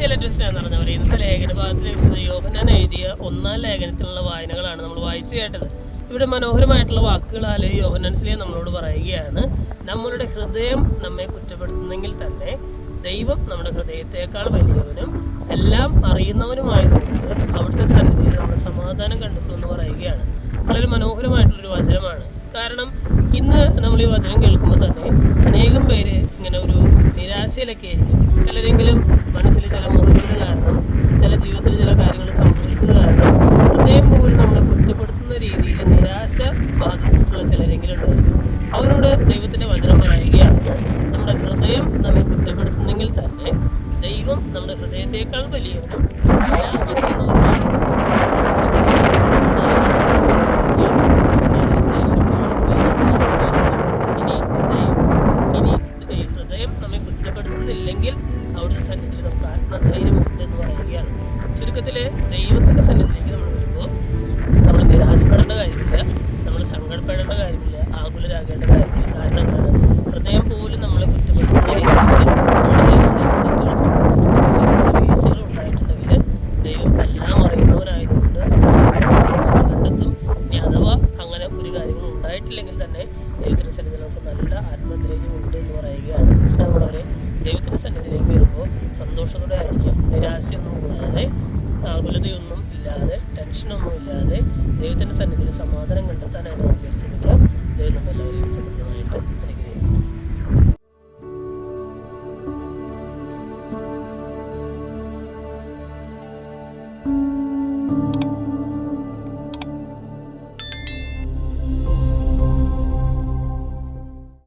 എന്ന് പറഞ്ഞവർ ഇന്നത്തെ ലേഖനഭാഗത്തിൽ വിശുദ്ധ യോഹന്നാൻ എഴുതിയ 1-ാം ലേഖനത്തിലുള്ള വായനകളാണ് നമ്മൾ വായിച്ചു കേട്ടത്. ഇവിടെ മനോഹരമായിട്ടുള്ള വാക്കുകളാൽ യോഹന്നാൻ സ്ലീഹ നമ്മളോട് പറയുകയാണ്, നമ്മളുടെ ഹൃദയം നമ്മെ കുറ്റപ്പെടുത്തുന്നെങ്കിൽ തന്നെ ദൈവം നമ്മുടെ ഹൃദയത്തേക്കാൾ വലിയവനും എല്ലാം അറിയുന്നവനുമായതുകൊണ്ട് അവിടുത്തെ സന്നിധിയിൽ നമ്മൾ സമാധാനം കണ്ടെത്തുമെന്ന് പറയുകയാണ്. വളരെ മനോഹരമായിട്ടുള്ളൊരു വചനമാണ്. കാരണം ഇന്ന് നമ്മൾ ഈ വചനം കേൾക്കുമ്പോൾ തന്നെ അനേകം പേര് ഇങ്ങനെ ഒരു നിരാശയിലൊക്കെ ആയിരിക്കും. ചിലരെങ്കിലും മനസ്സിൽ ചില മുറിവുകൾ കാരണം, ചില ജീവിതത്തിൽ ചില കാര്യങ്ങൾ സംഭവിച്ചത് കാരണം ഹൃദയം പോലും നമ്മളെ കുറ്റപ്പെടുത്തുന്ന രീതിയിൽ നിരാശ ബാധിച്ചിട്ടുള്ള ചിലരെങ്കിലും ഉണ്ടായിരിക്കും. അവരോട് ദൈവത്തിൻ്റെ വചനം പറയുകയാണ്, നമ്മുടെ ഹൃദയം നമ്മെ കുറ്റപ്പെടുത്തുന്നെങ്കിൽ തന്നെ ദൈവം നമ്മുടെ ഹൃദയത്തേക്കാൾ വലിയവനും എല്ലാം അറിയുന്നവരുമാണ്. നമ്മെ കുറ്റപ്പെടുത്തുന്നില്ലെങ്കിൽ അവിടുത്തെ സന്നിധിയിൽ നമുക്ക് ആത്മധൈര്യമുണ്ട് എന്ന് പറയുകയാണ്. ചുരുക്കത്തിൽ ദൈവത്തിൻ്റെ സന്നിധിയിലേക്ക് നമ്മൾ വരുമ്പോൾ നമ്മൾ നിരാശപ്പെടേണ്ട കാര്യമില്ല, നമ്മൾ സങ്കടപ്പെടേണ്ട കാര്യമില്ല, ആകുലരാകേണ്ട കാര്യമില്ല. കാരണം എന്താണ്? ഹൃദയം പോലും നമ്മളെ കുറ്റപ്പെടുത്തുന്ന രീതിയിൽ തെറ്റുകൾ സംഭവിച്ചിട്ടുണ്ടെങ്കിൽ, വീഴ്ചകൾ ഉണ്ടായിട്ടുണ്ടെങ്കിൽ ദൈവം എല്ലാം അറിയുന്നവരായതുകൊണ്ട് കണ്ടെത്തും. ഇനി അഥവാ അങ്ങനെ ഒരു കാര്യങ്ങളും ഉണ്ടായിട്ടില്ലെങ്കിൽ തന്നെ ദൈവത്തിൻ്റെ സന്നിധിയിൽ നമുക്ക് നല്ല ആത്മധൈര്യമുണ്ട് എന്ന് പറയുകയാണ്. സ്നേഹമുള്ളവരെ, ദൈവത്തിൻ്റെ സന്നിധിയിലേക്ക് വരുമ്പോൾ സന്തോഷത്തോടെ ആയിരിക്കാം, നിരാശയൊന്നും കൂടാതെ, ആകുലതയൊന്നും ഇല്ലാതെ, ടെൻഷനൊന്നും ഇല്ലാതെ ദൈവത്തിൻ്റെ സന്നിധിയിൽ സമാധാനം കണ്ടെത്താനായിട്ട് നമുക്ക് ശ്രമിക്കാം. ദൈവം നമ്മളെല്ലാവരെയും